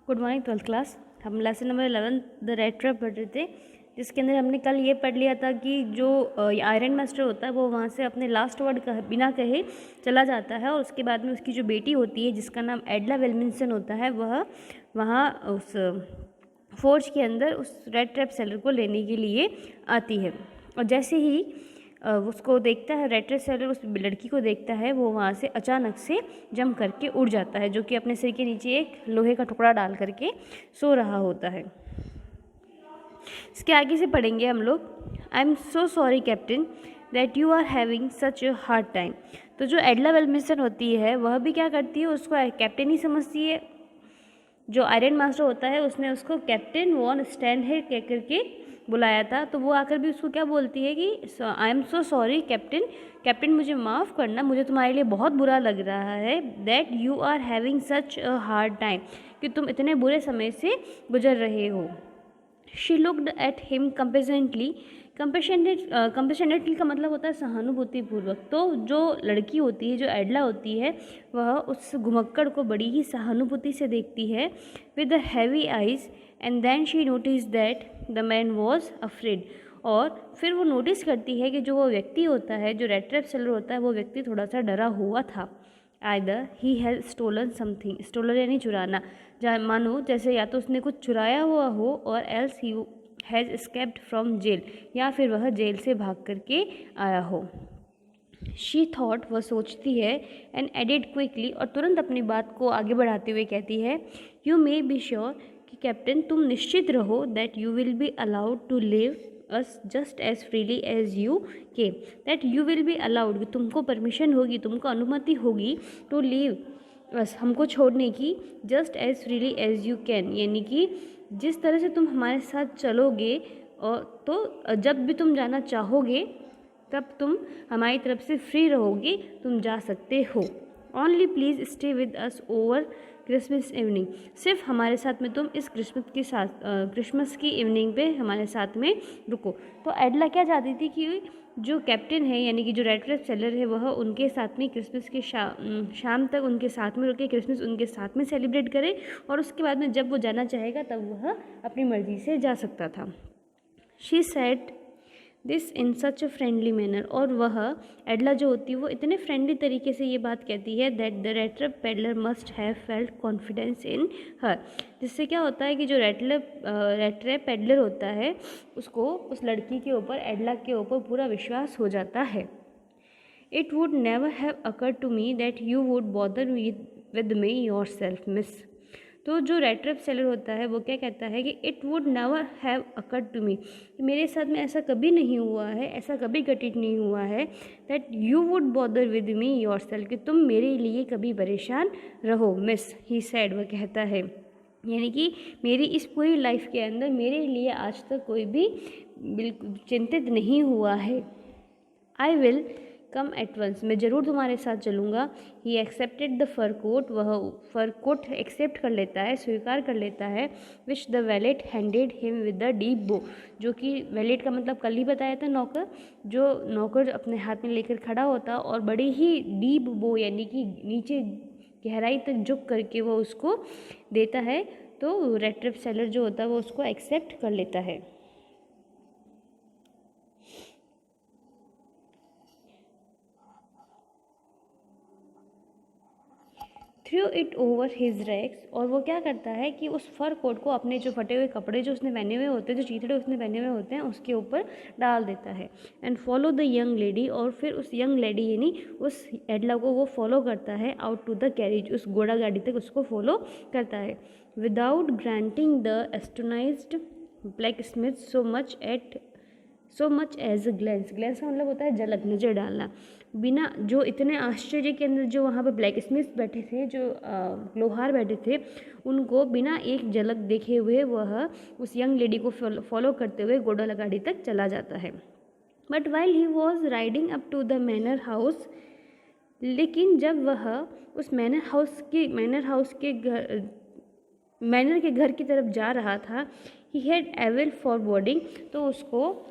Good morning 12th class. हम lesson number 11 the rattrap पढ़ रहे थे, जिसके अंदर हमने कल ये पढ़ लिया था कि जो आयरन मास्टर होता है वो वहाँ से अपने लास्ट वर्ड बिना कहे चला जाता है और उसके बाद में उसकी जो बेटी होती है जिसका नाम एडला विल्मिंसन होता है वह वहाँ उस फोर्ज के अंदर उस रेड ट्रैप सेलर को लेने के लिए आती है। और जैसे ही उसको देखता है, रेड ट्रैप सेलर उस लड़की को देखता है, वो वहाँ से अचानक से जंप करके उड़ जाता है, जो कि अपने सिर के नीचे एक लोहे का टुकड़ा डाल करके सो रहा होता है। इसके आगे से पढ़ेंगे हम लोग। I am so sorry captain that you are having such a hard time. तो जो एडला विल्मिंसन होती है वह भी क्या करती है, उसको कैप्टन ही समझती है। जो आयरन मास्टर होता है उसने उसको कैप्टन वॉन स्टैंड है कह करके बुलाया था, तो वो आकर भी उसको क्या बोलती है कि आई am so sorry captain, captain मुझे माफ़ करना, मुझे तुम्हारे लिए बहुत बुरा लग रहा है। That you are having such a hard time, कि तुम इतने बुरे समय से गुजर रहे हो। She looked at him compassionately. Compassionately का मतलब होता है सहानुभूतिपूर्वक। तो जो लड़की होती है, जो एडला होती है, वह उस घुमक्कड़ को बड़ी ही सहानुभूति से देखती है with the heavy eyes, and then she notice that the man was afraid. और फिर वो नोटिस करती है कि जो वो व्यक्ति होता है, जो रेड ट्रैप सेलर होता है, वो व्यक्ति थोड़ा सा डरा हुआ था। Either he has stolen something, stolen यानी चुराना, जहाँ मानो जैसे या तो उसने कुछ चुराया हुआ हो, और else he has escaped from jail, या फिर वह जेल से भाग करके आया हो। शी थॉट, वह सोचती है, एंड एडिड क्विकली, और तुरंत अपनी बात को आगे बढ़ाते हुए कहती है, यू मे बी श्योर, कि कैप्टन तुम निश्चित रहो, that you will be allowed to live us just as freely as you came. That you will be allowed, कि तुमको परमिशन होगी, तुमको अनुमति होगी, टू लीव अस, हमको छोड़ने की, just as freely as you can, यानी कि जिस तरह से तुम हमारे साथ चलोगे, और तो जब भी तुम जाना चाहोगे तब तुम हमारी तरफ से फ्री रहोगे, तुम जा सकते हो। Only please stay with us over Christmas evening, सिर्फ हमारे साथ में तुम इस क्रिसमस की इवनिंग पे हमारे साथ में रुको। तो एडला क्या चाहती थी कि जो कैप्टन है, यानी कि जो रेड ट्रैप सेलर है, वह उनके साथ में क्रिसमस के शाम तक उनके साथ में रुके, क्रिसमस उनके साथ में सेलिब्रेट करे, और उसके बाद में जब वो जाना चाहेगा तब वह अपनी मर्ज़ी से जा सकता था। She said this in such a friendly manner, और वह एडला जो होती है वो इतने फ्रेंडली तरीके से ये बात कहती है that the rattrap pedlar must have felt confidence in her, जिससे क्या होता है कि जो रेड ट्रैप पेडलर होता है उसको उस लड़की के ऊपर, एडला के ऊपर पूरा विश्वास हो जाता है। It would never have occurred to me that you would bother with me yourself miss. तो जो रेड ट्रैप सेलर होता है वो क्या कहता है कि it would never have occurred to me, मेरे साथ में ऐसा कभी नहीं हुआ है, ऐसा कभी घटित नहीं हुआ है, that you would bother with me your self, कि तुम मेरे लिए कभी परेशान रहो मिस। ही सैड, वह कहता है, यानी कि मेरी इस पूरी लाइफ के अंदर मेरे लिए आज तक कोई भी बिल्कुल चिंतित नहीं हुआ है। I will come at once, मैं ज़रूर तुम्हारे साथ चलूँगा। He accepted the fur coat, वह फर कोट एक्सेप्ट कर लेता है, स्वीकार कर लेता है, which the wallet handed him with the deep बो, जो कि वैलेट का मतलब कल ही बताया था, नौकर, जो नौकर अपने हाथ में लेकर खड़ा होता और बड़ी ही डीप बो यानी कि नीचे गहराई तक झुक करके वो उसको देता है। तो रेड ट्रैप सेलर जो होता है वो उसको एक्सेप्ट कर लेता है। Threw it over his rags, और वो क्या करता है कि उस फर कोट को अपने जो फटे हुए कपड़े जो उसने पहने हुए होते हैं, जो चीथड़े उसने पहने हुए होते हैं, उसके ऊपर डाल देता है। And follow the young lady, और फिर उस यंग लेडी यानी उस एडला को वो फॉलो करता है आउट टू द कैरिज, उस घोड़ा गाड़ी तक उसको फॉलो करता है। Without granting the astonished blacksmith so much as a glance, glance का मतलब होता है झलक, नज़र डालना। बिना, जो इतने आश्चर्य के अंदर जो वहाँ पे ब्लैक स्मिथ बैठे थे, जो लोहार बैठे थे, उनको बिना एक झलक देखे हुए वह उस यंग लेडी को फॉलो करते हुए घोड़ा गाड़ी तक चला जाता है। But while he was riding up to the manor house, लेकिन जब वह उस मैनर के घर की तरफ जा रहा था, ही हैड एविल फॉरवर्डिंग, तो उसको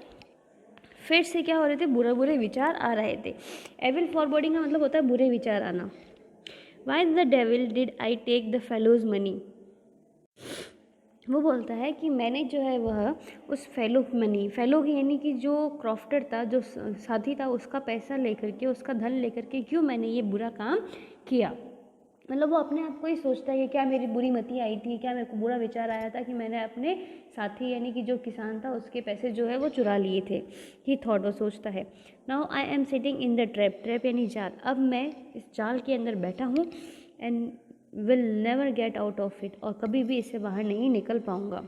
फिर से क्या हो रहे थे, बुरे विचार आ रहे थे। एविल फॉरवर्डिंग का मतलब होता है बुरे विचार आना। Why the devil did I take the fellow's money, वो बोलता है कि मैंने जो है वह उस फेलो की यानी कि जो क्रॉफ्टर था, जो साथी था, उसका पैसा लेकर के, उसका धन लेकर के क्यों मैंने ये बुरा काम किया। मतलब वो अपने आप को ही सोचता है कि क्या मेरी बुरी मति आई थी, क्या मेरे को बुरा विचार आया था कि मैंने अपने साथी यानी कि जो किसान था उसके पैसे जो है वो चुरा लिए थे। ही थॉट, वो सोचता है। Now I am sitting in the trap यानी जाल। अब मैं इस जाल के अंदर बैठा हूँ and will never get out of it, और कभी भी इससे बाहर नहीं निकल पाऊँगा।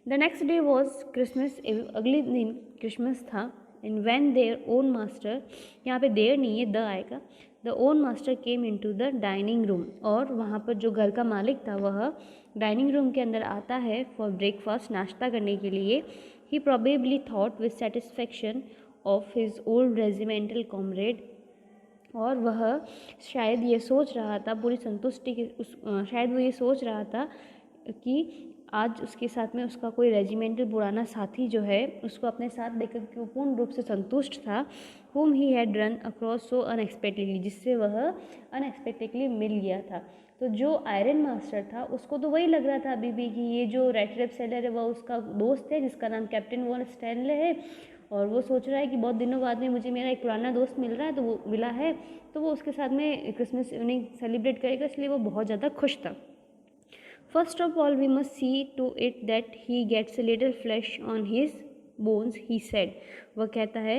The next day was Christmas, अगले दिन क्रिसमस था। And when there iron master, यहाँ पे देयर नहीं है, द आएगा। The iron master came into the dining room, और वहाँ पर जो घर का मालिक था वह डाइनिंग रूम के अंदर आता है फॉर ब्रेकफास्ट, नाश्ता करने के लिए। He probably thought with satisfaction of his old regimental comrade, और वह शायद ये सोच रहा था पूरी संतुष्टि के शायद वो ये सोच रहा था कि आज उसके साथ में उसका कोई रेजिमेंटल पुराना साथी जो है उसको अपने साथ देखकर कि वो पूर्ण रूप से संतुष्ट था। whom he had run across so unexpectedly, जिससे वह अनएक्सपेक्टेडली मिल गया था। तो जो आयरन मास्टर था उसको तो वही लग रहा था अभी भी कि ये जो रेड ट्रैप सेलर है वह उसका दोस्त है जिसका नाम कैप्टन वॉन स्टैनले है, और वो सोच रहा है कि बहुत दिनों बाद में मुझे मेरा एक पुराना दोस्त मिल रहा है, तो वो मिला है, तो वो उसके साथ में क्रिसमस इवनिंग सेलिब्रेट करेगा, इसलिए वो बहुत ज़्यादा खुश था। First of all, we must see to it that he gets a little flesh on his bones, he said. वह कहता है,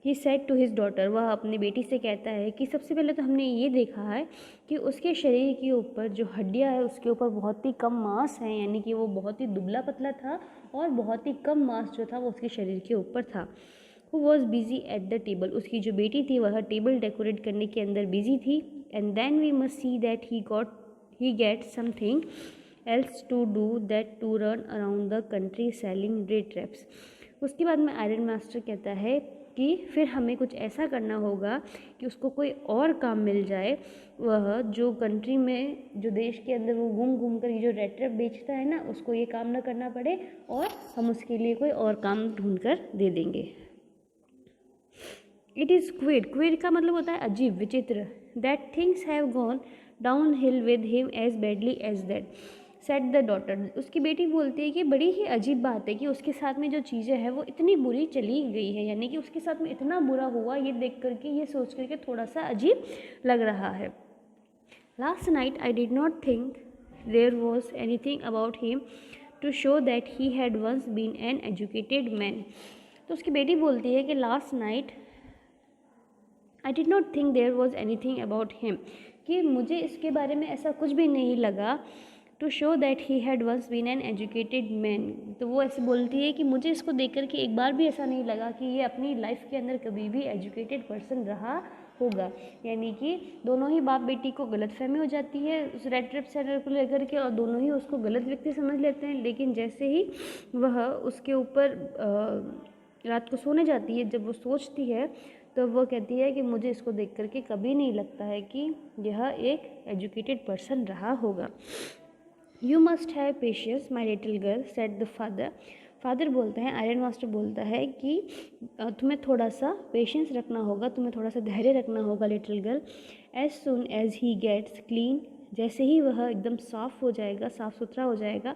he said to his daughter, वह अपनी बेटी से कहता है कि सबसे पहले तो हमने ये देखा है कि उसके शरीर के ऊपर जो हड्डियाँ है उसके ऊपर बहुत ही कम मांस है, यानी कि वो बहुत ही दुबला पतला था और बहुत ही कम मांस जो था वो उसके शरीर के ऊपर था। Who was busy at the table, उसकी जो बेटी थी वह टेबल डेकोरेट करने के अंदर बिजी थी। And then we must see that he gets something else to do that to run around the country selling red traps। उसके बाद में आयरन मास्टर कहता है कि फिर हमें कुछ ऐसा करना होगा कि उसको कोई और काम मिल जाए, वह जो कंट्री में जो देश के अंदर वो घूम घूम कर ये जो रेड ट्रैप बेचता है ना, उसको ये काम ना करना पड़े और हम उसके लिए कोई और काम ढूंढ कर दे देंगे। इट इज़ क्विड का मतलब होता है अजीब, विचित्र। That things have gone downhill with him as badly as that, said the daughter. उसकी बेटी बोलती है कि बड़ी ही अजीब बात है कि उसके साथ में जो चीज़ें हैं वो इतनी बुरी चली गई है, यानी कि उसके साथ में इतना बुरा हुआ, ये देख करके, ये सोच करके थोड़ा सा अजीब लग रहा है। Last night I did not think there was anything about him to show that he had once been an educated man. तो उसकी बेटी बोलती है कि last night I did not think there was anything about him, कि मुझे इसके बारे में ऐसा कुछ भी नहीं लगा, to show that he had once been an educated man. तो वो ऐसे बोलती है कि मुझे इसको देख कर के एक बार भी ऐसा नहीं लगा कि ये अपनी लाइफ के अंदर कभी भी एजुकेटेड पर्सन रहा होगा, यानी कि दोनों ही बाप बेटी को गलतफहमी हो जाती है उस रेड ट्रैप सेलर को लेकर के, और दोनों ही उसको गलत व्यक्ति समझ लेते हैं। लेकिन जैसे ही वह उसके ऊपर रात को सोने जाती है, जब वो सोचती है तो वो कहती है कि मुझे इसको देख करके कभी नहीं लगता है कि यह एक एजुकेटेड पर्सन रहा होगा। You must have patience my little girl, said the father. Father बोलते हैं, आयरन मास्टर बोलता है कि तुम्हें थोड़ा सा पेशेंस रखना होगा, तुम्हें थोड़ा सा धैर्य रखना होगा little girl. As soon as he gets clean, जैसे ही वह एकदम साफ़ हो जाएगा, साफ़ सुथरा हो जाएगा,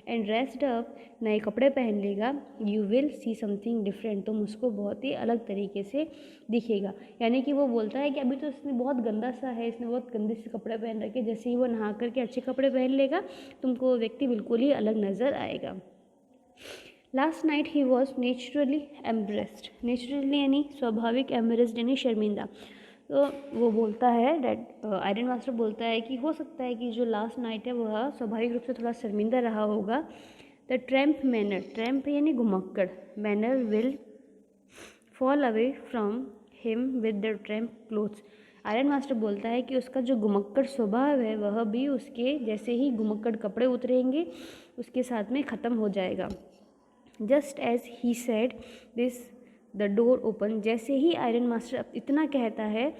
एंड ड्रेस्ड अप, नए कपड़े पहन लेगा, you will see something different, तुम उसको बहुत ही अलग तरीके से दिखेगा। यानी कि वो बोलता है कि अभी तो इसने बहुत गंदा सा है, इसने बहुत गंदे से कपड़े पहन रखे, जैसे ही वो नहा करके अच्छे कपड़े पहन लेगा तुमको वो व्यक्ति बिल्कुल ही अलग नज़र आएगा। Last night he was naturally embraced, naturally यानी स्वाभाविक, एम्ब्रेस्ड यानी शर्मिंदा। तो वो बोलता है, आयरन मास्टर बोलता है कि हो सकता है कि जो लास्ट नाइट है वह स्वाभाविक रूप से थोड़ा शर्मिंदा रहा होगा। द ट्रैम्प मैनर, ट्रैम्प यानी घुमक्कड़, manner will fall away from him with the tramp clothes. Ironmaster बोलता है कि उसका जो घुमक्कड़ स्वभाव है वह भी उसके जैसे ही घुमक्कड़ कपड़े उतरेंगे उसके साथ में ख़त्म हो जाएगा। Just as he said this the door open, जैसे ही आयरन मास्टर इतना कहता है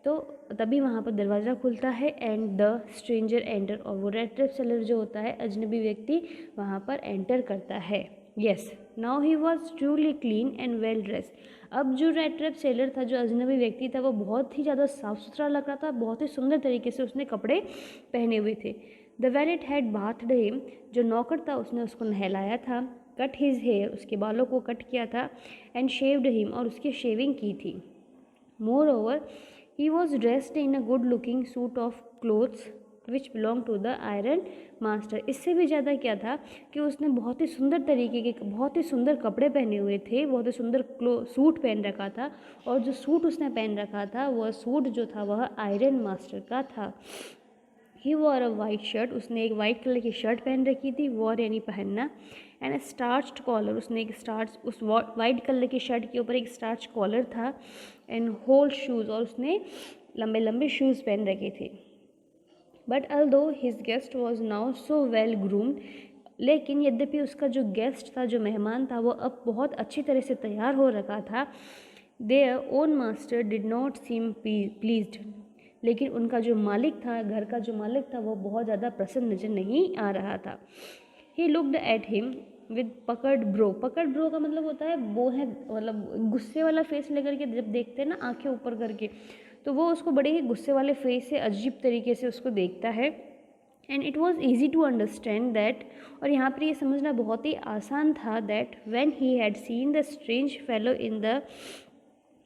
तो तभी वहाँ पर दरवाज़ा खुलता है, एंड द स्ट्रेंजर एंटर, और वो रेड ट्रैप सेलर जो होता है, अजनबी व्यक्ति, वहाँ पर एंटर करता है। Yes, now he was truly clean and well dress. अब जो रेड ट्रैप सेलर था, जो अजनबी व्यक्ति था, वो बहुत ही ज़्यादा साफ़ सुथरा लग रहा था, बहुत ही सुंदर तरीके से उसने कपड़े पहने हुए थे। The wallet had bathed him, जो नौकर था उसने उसको नहलाया था, कट हिज हेयर, उसके बालों को कट किया था, एंड शेव्ड हिम, और उसकी शेविंग की थी। Moreover he was dressed in a good looking suit of clothes which belong to the iron master. इससे भी ज़्यादा क्या था कि उसने बहुत ही सुंदर तरीके के, बहुत ही सुंदर कपड़े पहने हुए थे, बहुत ही सुंदर सूट पहन रखा था, और जो सूट उसने पहन रखा था वह सूट जो था वह आयरन मास्टर का था। ही वॉर अ वाइट शर्ट, उसने एक वाइट कलर की शर्ट पहन रखी थी, वॉर यानी पहनना, एंड स्टार्च्ड कॉलर, उसने एक स्टार्च, उस वाइट कलर की शर्ट के ऊपर एक स्टार्च कॉलर था, एंड होल शूज़, और उसने लंबे लंबे शूज़ पहन रखे थे। But although his guest was now so well groomed, लेकिन यद्यपि उसका जो गेस्ट था, जो मेहमान था, वो अब बहुत अच्छी तरह से तैयार हो रखा था। There iron master did not seem pleased, लेकिन उनका जो मालिक था, घर का जो मालिक था, वो बहुत ज़्यादा प्रसन्न नजर नहीं आ रहा था। He looked at him with पकड़ ब्रो, पकड़ ब्रो का मतलब होता है वो है, मतलब गुस्से वाला फेस लेकर के जब देखते हैं ना आंखें ऊपर करके, तो वो उसको बड़े ही गुस्से वाले फेस से अजीब तरीके से उसको देखता है। And it was easy to understand that, और यहाँ पर ये समझना बहुत ही आसान था, that when he had seen the strange fellow in the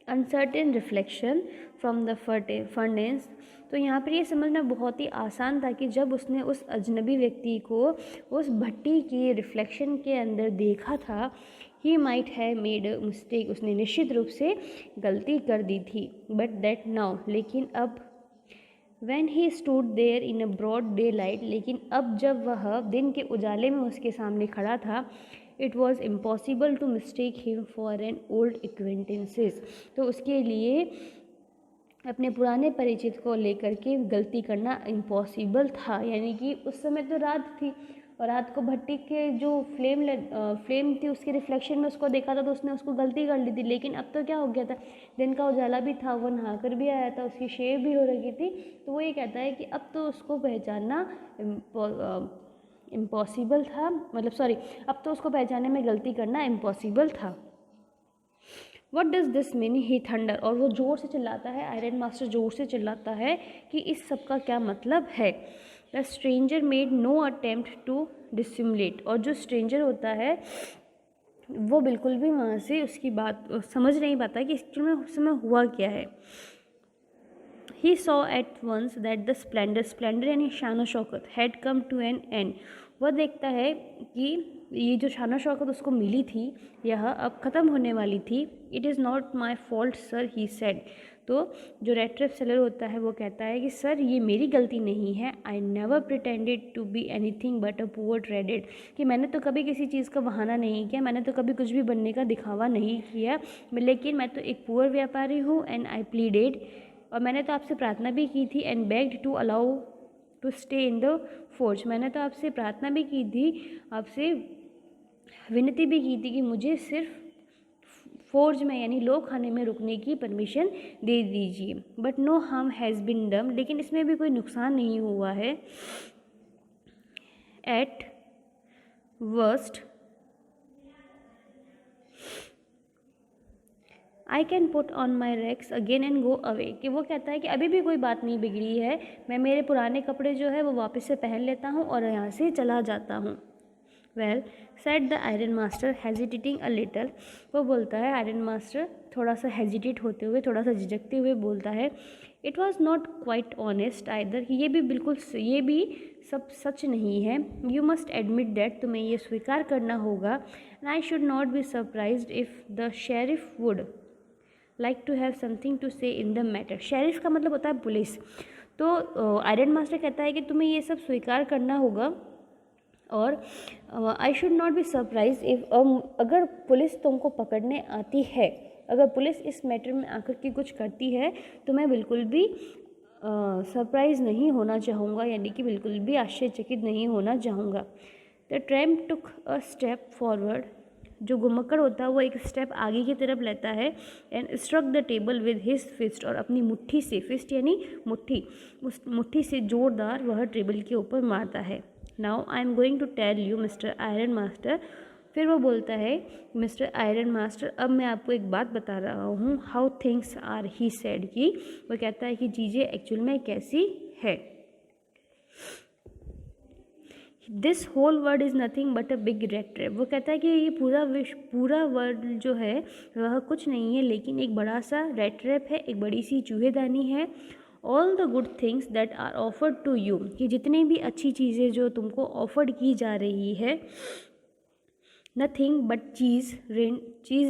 uncertain reflection from the furnace, तो यहाँ पर ये समझना बहुत ही आसान था कि जब उसने उस अजनबी व्यक्ति को उस भट्टी की रिफ्लेक्शन के अंदर देखा था, he might have made a mistake, उसने निश्चित रूप से गलती कर दी थी। बट दैट नाउ, लेकिन अब, When he stood there in a broad daylight, लेकिन अब जब वह दिन के उजाले में उसके सामने खड़ा था, it was impossible to mistake him for an old acquaintances, तो उसके लिए अपने पुराने परिचित को लेकर के गलती करना इम्पॉसिबल था। यानी कि उस समय तो रात थी, और रात को भट्टी के जो फ्लेम थी उसके रिफ्लेक्शन में उसको देखा था, तो उसने उसको गलती कर ली थी। लेकिन अब तो क्या हो गया था, दिन का उजाला भी था, वो नहाकर भी आया था, उसकी शेव भी हो रखी थी, तो वो ये कहता है कि अब तो उसको पहचानना इम्पॉसिबल था, मतलब सॉरी, अब तो उसको पहचानने में गलती करना इम्पॉसिबल था। What does this mean, he thunder, और वो ज़ोर से चिल्लाता है, आयरन मास्टर ज़ोर से चिल्लाता है कि इस सब का क्या मतलब है। The stranger made no attempt to dissimulate, और जो स्ट्रेंजर होता है वो बिल्कुल भी वहाँ से उसकी बात समझ नहीं पाता कि एक्चुअली में उस समय हुआ क्या है। He saw at once that the splendour यानी शान शौकत had come to an end, वह देखता है कि ये जो शान शौकत उसको मिली थी यह अब ख़त्म होने वाली थी। It is not my fault sir, he said, तो जो रेट्रेप सेलर होता है वो कहता है कि सर ये मेरी गलती नहीं है। I never pretended to be anything but a poor trader, कि मैंने तो कभी किसी चीज़ का बहाना नहीं किया, मैंने तो कभी कुछ भी बनने का दिखावा नहीं किया, लेकिन मैं तो एक पुअर व्यापारी हूँ। एंड आई प्लीडेड, और मैंने तो आपसे प्रार्थना भी की थी, and begged to allow to stay in the forge, मैंने तो आपसे प्रार्थना भी की थी, आपसे विनती भी की थी कि मुझे सिर्फ फोर्ज में यानी लोग खाने में रुकने की परमिशन दे दीजिए। But no harm has been done, लेकिन इसमें भी कोई नुकसान नहीं हुआ है। At worst I can put on my rags again and go away, कि वो कहता है कि अभी भी कोई बात नहीं बिगड़ी है, मैं मेरे पुराने कपड़े जो है वो वापस से पहन लेता हूँ और यहाँ से चला जाता हूँ। Well said the iron master hesitating a little, वो बोलता है आयरन मास्टर थोड़ा सा हेजिटेट होते हुए, थोड़ा सा झिझकते हुए बोलता है, it was not quite honest either, कि ये भी बिल्कुल, ये भी सब सच नहीं है। यू मस्ट एडमिट दैट, तुम्हें ये स्वीकार करना होगा। And I should not be surprised if the sheriff would like to have something to say in the matter. Sheriff का मतलब होता है पुलिस, तो आयरन मास्टर कहता है कि तुम्हें ये सब स्वीकार करना होगा, और आई should not be surprise if, अगर पुलिस तुमको पकड़ने आती है, अगर पुलिस इस मैटर में आकर के कुछ करती है तो मैं बिल्कुल भी सरप्राइज़ नहीं होना चाहूँगा, यानी कि बिल्कुल भी आश्चर्यचकित नहीं होना चाहूँगा। The tramp took a step forward, जो घुमक्कड़ होता है वो एक स्टेप आगे की तरफ लेता है, and struck the table with his fist, और अपनी मुट्ठी से, फिस्ट यानी मुट्ठी, उस मुट्ठी से जोरदार वह टेबल के ऊपर मारता है। Now I am going to tell you mister iron master, फिर वो बोलता है मिस्टर आयरन मास्टर, अब मैं आपको एक बात बता रहा हूँ, how things are, he said, कि वो कहता है कि चीज़ें एक्चुअल में कैसी है। This whole world is nothing but a big rat trap. वो कहता है कि ये पूरा वर्ल्ड जो है वह कुछ नहीं है लेकिन एक बड़ा सा रेड ट्रैप है, एक बड़ी सी चूहेदानी है। All the good things that are offered to you, कि जितनी भी अच्छी चीज़ें जो तुमको ऑफर्ड की जा रही है, nothing but cheese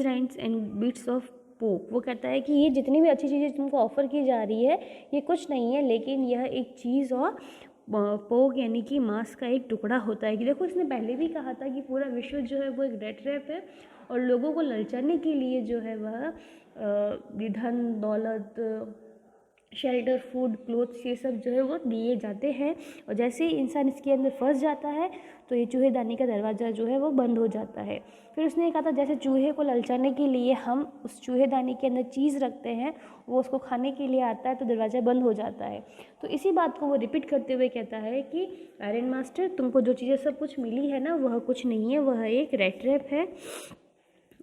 rents and bits of पोक। वो कहता है कि ये जितनी भी अच्छी चीज़ें तुमको ऑफ़र की जा रही है ये कुछ नहीं है लेकिन यह एक चीज़ और पोक यानी कि मांस का एक टुकड़ा होता है। कि देखो इसने पहले भी कहा था कि पूरा विश्व जो है वो एक रेड ट्रैप है और लोगों को ललचाने के लिए जो है वह धन दौलत शेल्टर फूड क्लोथ्स ये सब जो है वो दिए जाते हैं और जैसे ही इंसान इसके अंदर फंस जाता है तो ये चूहेदानी का दरवाज़ा जो है वो बंद हो जाता है। फिर उसने कहा था जैसे चूहे को ललचाने के लिए हम उस चूहेदानी के अंदर चीज़ रखते हैं, वो उसको खाने के लिए आता है तो दरवाज़ा बंद हो जाता है। तो इसी बात को वो रिपीट करते हुए कहता है कि आयरन मास्टर, तुमको जो चीज़ें सब कुछ मिली है ना वह कुछ नहीं है, वह एक रेड ट्रैप है।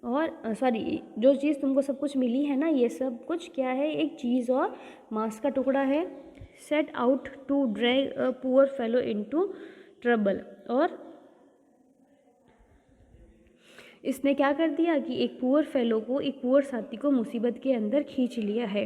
और सॉरी, जो चीज़ तुमको सब कुछ मिली है ना ये सब कुछ क्या है, एक चीज़ और मांस का टुकड़ा है। Set out to drag a poor fellow into trouble. और इसने क्या कर दिया कि एक पुअर फेलो को, एक पुअर साथी को मुसीबत के अंदर खींच लिया है।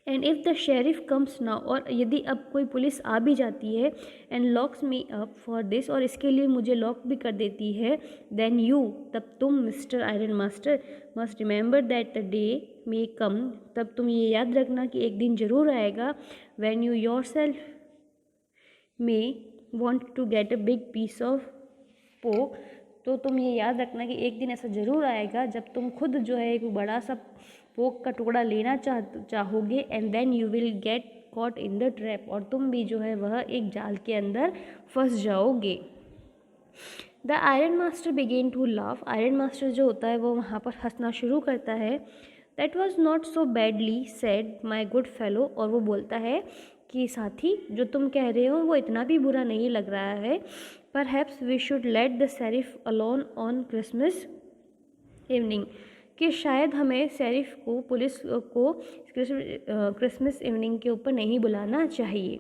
And if the sheriff comes now, और यदि अब कोई पुलिस आ भी जाती है, and locks me up for this, और इसके लिए मुझे लॉक भी कर देती है, देन यू, तब तुम mister iron master must remember that the day may come, तब तुम ये याद रखना कि एक दिन ज़रूर आएगा, when you yourself may want to get a big piece of pork. तो तुम ये याद रखना कि एक दिन ऐसा ज़रूर आएगा जब तुम खुद जो है एक बड़ा सा पोक का टुकड़ा लेना चाहोगे, and then you will get caught in the trap, और तुम भी जो है वह एक जाल के अंदर फंस जाओगे। The iron master began to laugh. Iron master जो होता है वो वहाँ पर हंसना शुरू करता है। That was not so badly said my good fellow, और वो बोलता है कि साथी, जो तुम कह रहे हो वो इतना भी बुरा नहीं लग रहा है। Perhaps we should let the sheriff alone on Christmas evening, कि शायद हमें शेरिफ को, पुलिस को क्रिसमस इवनिंग के ऊपर नहीं बुलाना चाहिए।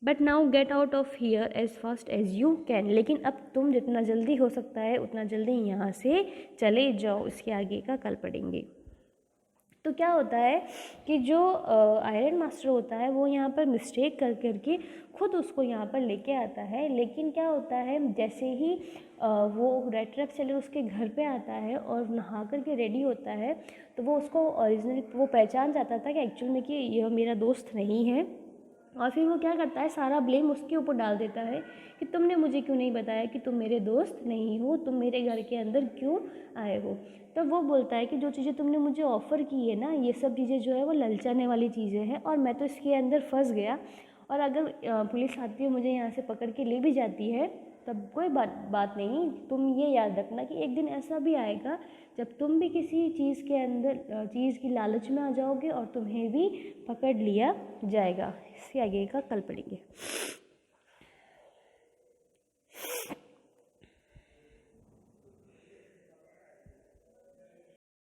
But now get out of here as fast as you can, लेकिन अब तुम जितना जल्दी हो सकता है उतना जल्दी यहाँ से चले जाओ। इसके आगे का कल पढ़ेंगे। तो क्या होता है कि जो आयरन मास्टर होता है वो यहाँ पर मिस्टेक कर करके खुद उसको यहाँ पर लेके आता है, लेकिन क्या होता है जैसे ही वो रेड ट्रैप सेलर उसके घर पे आता है और नहा करके रेडी होता है तो वो उसको ओरिजिनल वो पहचान जाता था कि एक्चुअल में कि यह मेरा दोस्त नहीं है। और फिर वो क्या करता है, सारा ब्लेम उसके ऊपर डाल देता है कि तुमने मुझे क्यों नहीं बताया कि तुम मेरे दोस्त नहीं हो, तुम मेरे घर के अंदर क्यों आए हो। तो वो बोलता है कि जो चीज़ें तुमने मुझे ऑफ़र की है ना, ये सब चीज़ें जो है वो ललचाने वाली चीज़ें हैं और मैं तो इसके अंदर फंस गया, और अगर पुलिस आती है मुझे यहाँ से पकड़ के ले भी जाती है तब कोई बात नहीं, तुम ये याद रखना कि एक दिन ऐसा भी आएगा जब तुम भी किसी चीज़ के अंदर चीज़ की लालच में आ जाओगे और तुम्हें भी पकड़ लिया जाएगा। इससे आगे का कल पढ़ेंगे।